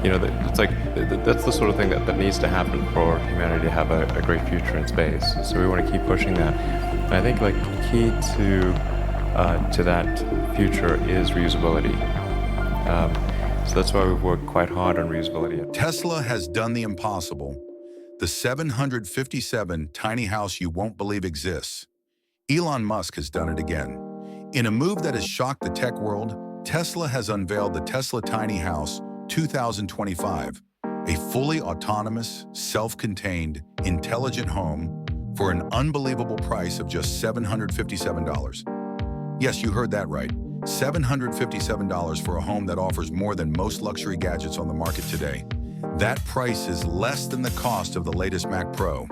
It's like that's the sort of thing that needs to happen for humanity to have a great future in space. So we want to keep pushing that. And I think like key to that future is reusability. So that's why we've worked quite hard on reusability. Tesla has done the impossible. The 757 tiny house you won't believe exists. Elon Musk has done it again. In a move that has shocked the tech world, Tesla has unveiled the Tesla Tiny House 2025, a fully autonomous, self-contained, intelligent home for an unbelievable price of just $757. Yes, you heard that right. $757 for a home that offers more than most luxury gadgets on the market today. That price is less than the cost of the latest Mac Pro.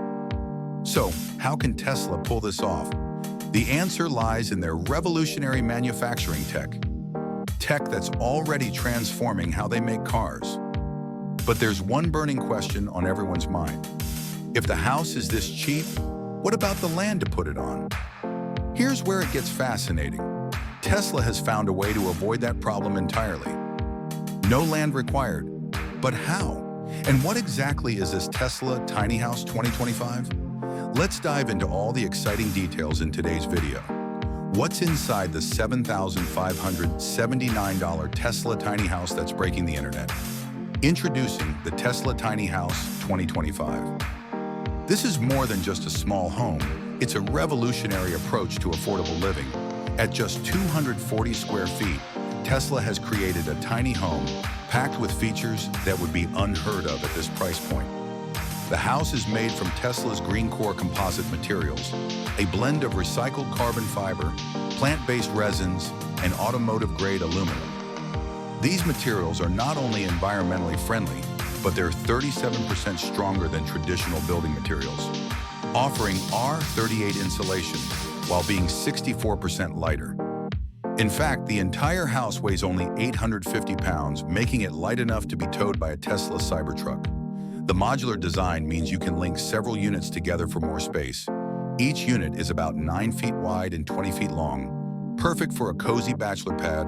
So, how can Tesla pull this off? The answer lies in their revolutionary manufacturing tech that's already transforming how they make cars. But there's one burning question on everyone's mind. If the house is this cheap, what about the land to put it on? Here's where it gets fascinating. Tesla has found a way to avoid that problem entirely. No land required. But how? And what exactly is this Tesla Tiny House 2025? Let's dive into all the exciting details in today's video. What's inside the $7,579 Tesla Tiny House that's breaking the internet? Introducing the Tesla Tiny House 2025. This is more than just a small home. It's a revolutionary approach to affordable living. At just 240 square feet, Tesla has created a tiny home packed with features that would be unheard of at this price point. The house is made from Tesla's Green Core composite materials, a blend of recycled carbon fiber, plant-based resins, and automotive-grade aluminum. These materials are not only environmentally friendly, but they're 37% stronger than traditional building materials, offering R38 insulation while being 64% lighter. In fact, the entire house weighs only 850 pounds, making it light enough to be towed by a Tesla Cybertruck. The modular design means you can link several units together for more space. Each unit is about 9 feet wide and 20 feet long, perfect for a cozy bachelor pad,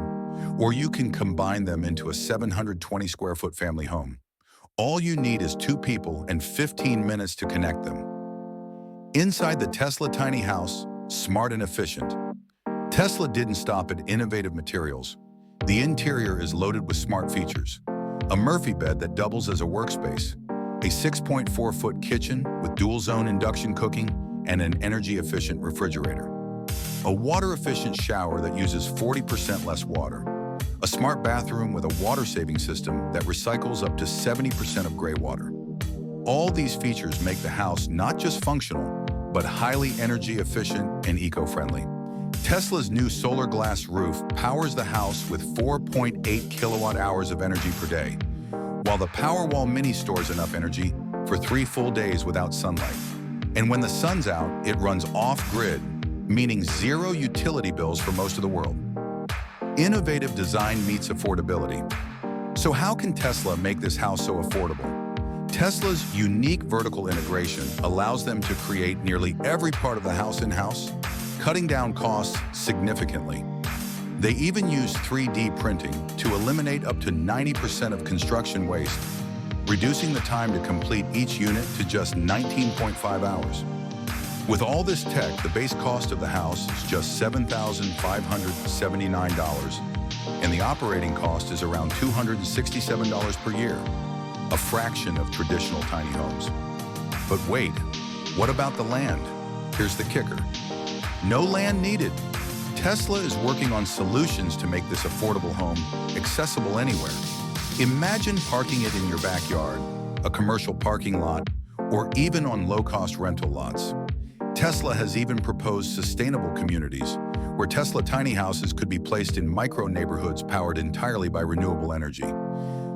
or you can combine them into a 720 square foot family home. All you need is 2 people and 15 minutes to connect them. Inside the Tesla Tiny House, smart and efficient. Tesla didn't stop at innovative materials. The interior is loaded with smart features. A Murphy bed that doubles as a workspace, a 6.4-foot kitchen with dual-zone induction cooking, and an energy-efficient refrigerator. A water-efficient shower that uses 40% less water. A smart bathroom with a water-saving system that recycles up to 70% of gray water. All these features make the house not just functional, but highly energy efficient and eco-friendly. Tesla's new solar glass roof powers the house with 4.8 kilowatt hours of energy per day, while the Powerwall Mini stores enough energy for 3 full days without sunlight. And when the sun's out, it runs off-grid, meaning 0 utility bills for most of the world. Innovative design meets affordability. So how can Tesla make this house so affordable? Tesla's unique vertical integration allows them to create nearly every part of the house in-house, cutting down costs significantly. They even use 3D printing to eliminate up to 90% of construction waste, reducing the time to complete each unit to just 19.5 hours. With all this tech, the base cost of the house is just $7,579, and the operating cost is around $267 per year, a fraction of traditional tiny homes. But wait, what about the land? Here's the kicker. No land needed. Tesla is working on solutions to make this affordable home accessible anywhere. Imagine parking it in your backyard, a commercial parking lot, or even on low-cost rental lots. Tesla has even proposed sustainable communities, where Tesla tiny houses could be placed in micro-neighborhoods powered entirely by renewable energy.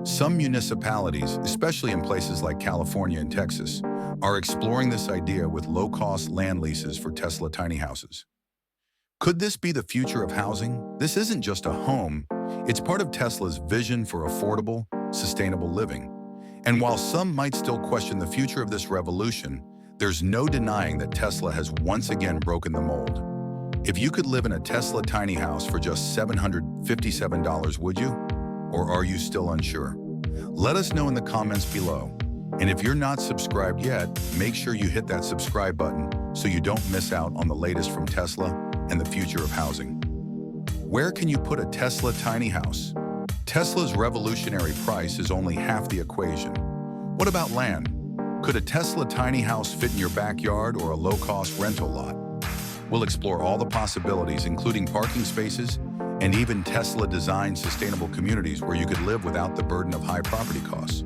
Some municipalities, especially in places like California and Texas, are exploring this idea with low-cost land leases for Tesla tiny houses. Could this be the future of housing? This isn't just a home, it's part of Tesla's vision for affordable, sustainable living. And while some might still question the future of this revolution, there's no denying that Tesla has once again broken the mold. If you could live in a Tesla tiny house for just $757, would you? Or are you still unsure? Let us know in the comments below. And if you're not subscribed yet, make sure you hit that subscribe button so you don't miss out on the latest from Tesla and the future of housing. Where can you put a Tesla tiny house? Tesla's revolutionary price is only half the equation. What about land? Could a Tesla tiny house fit in your backyard or a low-cost rental lot? We'll explore all the possibilities, including parking spaces and even Tesla-designed sustainable communities where you could live without the burden of high property costs.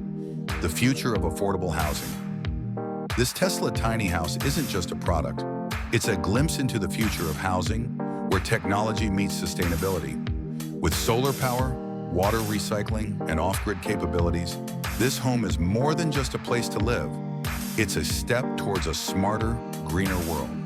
The future of affordable housing. This Tesla tiny house isn't just a product. It's a glimpse into the future of housing where technology meets sustainability. With solar power, water recycling, and off-grid capabilities, this home is more than just a place to live. It's a step towards a smarter, greener world.